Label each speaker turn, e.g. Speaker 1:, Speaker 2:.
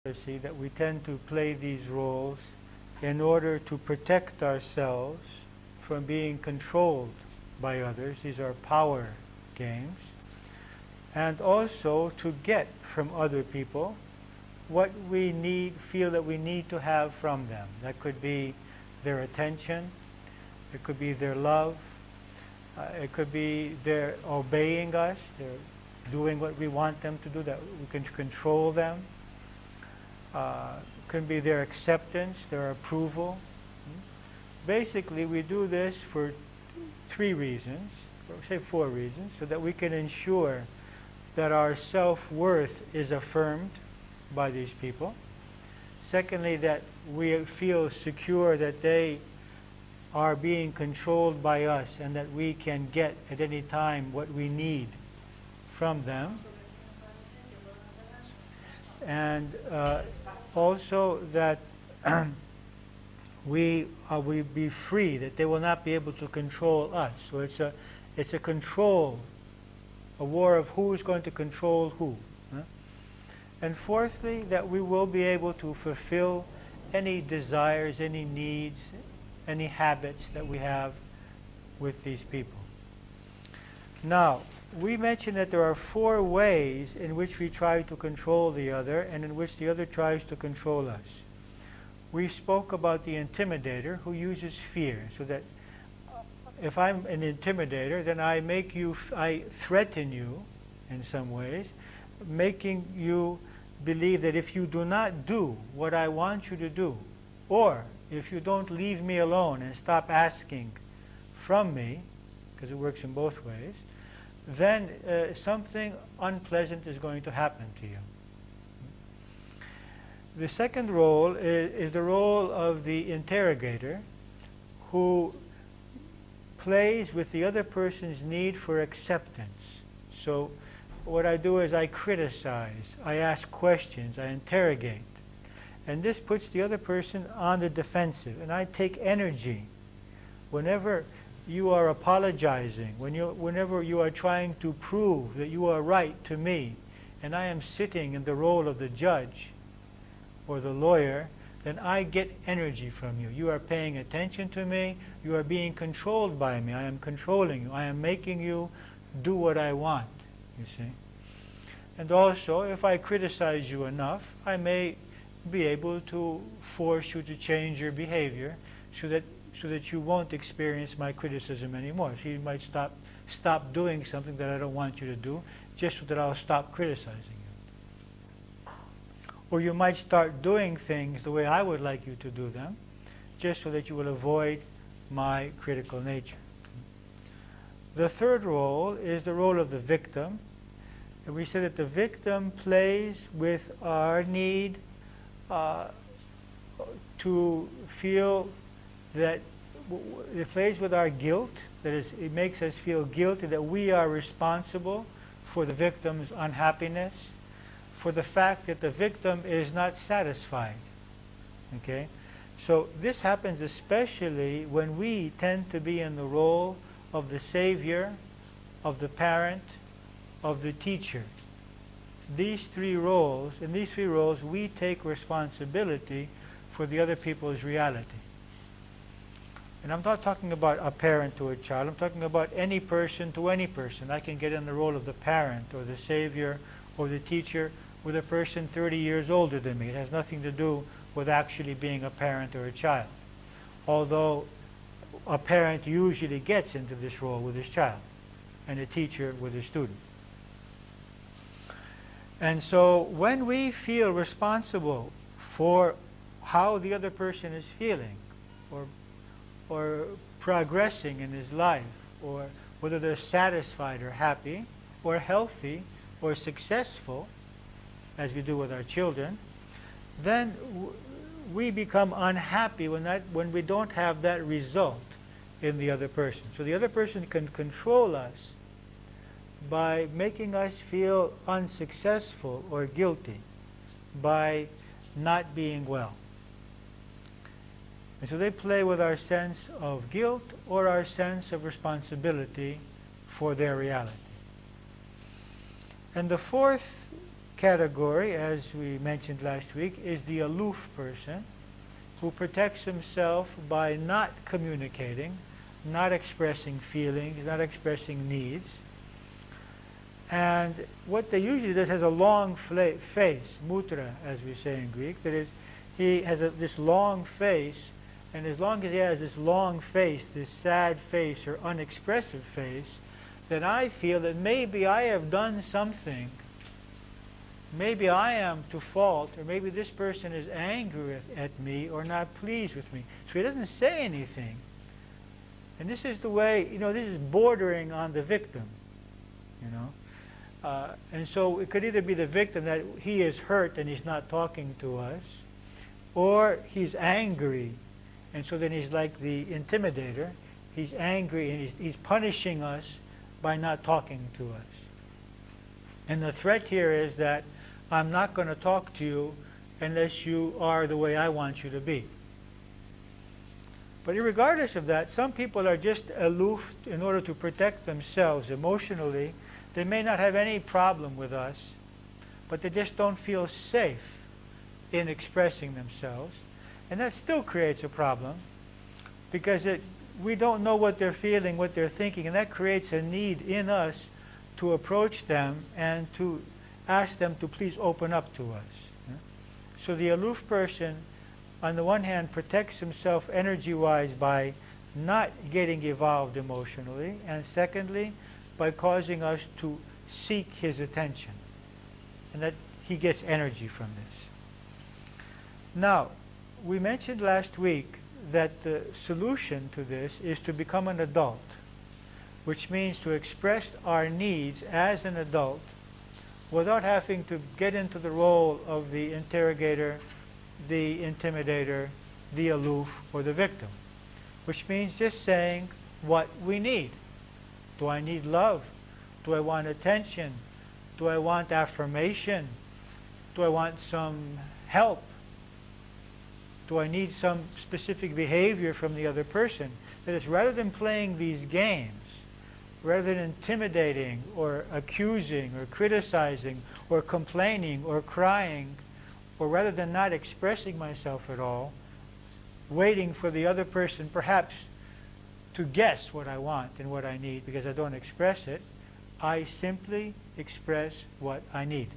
Speaker 1: See that we tend to play these roles in order to protect ourselves from being controlled by others. These are power games. And also to get from other people what we need, feel that we need to have from them. That could be their attention, it could be their love, it could be their obeying us, they're doing what we want them to do, that we can control them. Can be their acceptance, their approval. Basically, we do this for 3 reasons, or say 4 reasons, so that we can ensure that our self-worth is affirmed by these people. Secondly, that we feel secure that they are being controlled by us and that we can get at any time what we need from them. And also that we be free, that they will not be able to control us. So it's a control, a war of who is going to control who. And fourthly, that we will be able to fulfill any desires, any needs, any habits that we have with these people. Now, we mentioned that there are 4 ways in which we try to control the other and in which the other tries to control us. We spoke about the intimidator who uses fear, so that if I'm an intimidator, then I threaten you in some ways, making you believe that if you do not do what I want you to do, or if you don't leave me alone and stop asking from me, because it works in both ways, then something unpleasant is going to happen to you. The second role is the role of the interrogator, who plays with the other person's need for acceptance. So what I do is I criticize, I ask questions, I interrogate. And this puts the other person on the defensive, and I take energy. Whenever you are apologizing, whenever you are trying to prove that you are right to me, and I am sitting in the role of the judge or the lawyer, then I get energy from you. You are paying attention to me, you are being controlled by me, I am controlling you, I am making you do what I want, you see. And also, if I criticize you enough, I may be able to force you to change your behavior so that you won't experience my criticism anymore. So you might stop doing something that I don't want you to do, just so that I'll stop criticizing you. Or you might start doing things the way I would like you to do them, just so that you will avoid my critical nature. The third role is the role of the victim. And we said that the victim plays with our need to feel that it plays with our guilt, that is, it makes us feel guilty that we are responsible for the victim's unhappiness, for the fact that the victim is not satisfied. Okay? So this happens especially when we tend to be in the role of the savior, of the parent, of the teacher. These 3 roles, in these 3 roles, we take responsibility for the other people's reality. And I'm not talking about a parent to a child, I'm talking about any person to any person. I can get in the role of the parent or the savior or the teacher with a person 30 years older than me. It has nothing to do with actually being a parent or a child. Although a parent usually gets into this role with his child, and a teacher with his student. And so when we feel responsible for how the other person is feeling, or progressing in his life, or whether they're satisfied or happy, or healthy, or successful, as we do with our children, then we become unhappy when we don't have that result in the other person. So the other person can control us by making us feel unsuccessful or guilty, by not being well. And so they play with our sense of guilt or our sense of responsibility for their reality. And the fourth category, as we mentioned last week, is the aloof person who protects himself by not communicating, not expressing feelings, not expressing needs. And what they usually does has a long face, mutra, as we say in Greek. That is, he has this long face, and as long as he has this long face, this sad face or unexpressive face, then I feel that maybe I have done something. Maybe I am to fault, or maybe this person is angry at me or not pleased with me. So he doesn't say anything. And this is the way, this is bordering on the victim, and so it could either be the victim that he is hurt and he's not talking to us, or he's angry, and so then he's like the intimidator. He's angry and he's punishing us by not talking to us. And the threat here is that I'm not going to talk to you unless you are the way I want you to be. But regardless of that, some people are just aloof in order to protect themselves emotionally. They may not have any problem with us, but they just don't feel safe in expressing themselves. And that still creates a problem, because we don't know what they're feeling, what they're thinking, and that creates a need in us to approach them and to ask them to please open up to us. So the aloof person, on the one hand, protects himself energy-wise by not getting evolved emotionally, and secondly, by causing us to seek his attention, and that he gets energy from this. Now, we mentioned last week that the solution to this is to become an adult, which means to express our needs as an adult without having to get into the role of the interrogator, the intimidator, the aloof, or the victim, which means just saying what we need. Do I need love? Do I want attention? Do I want affirmation? Do I want some help? Do I need some specific behavior from the other person? That is, rather than playing these games, rather than intimidating or accusing or criticizing or complaining or crying, or rather than not expressing myself at all, waiting for the other person perhaps to guess what I want and what I need because I don't express it, I simply express what I need.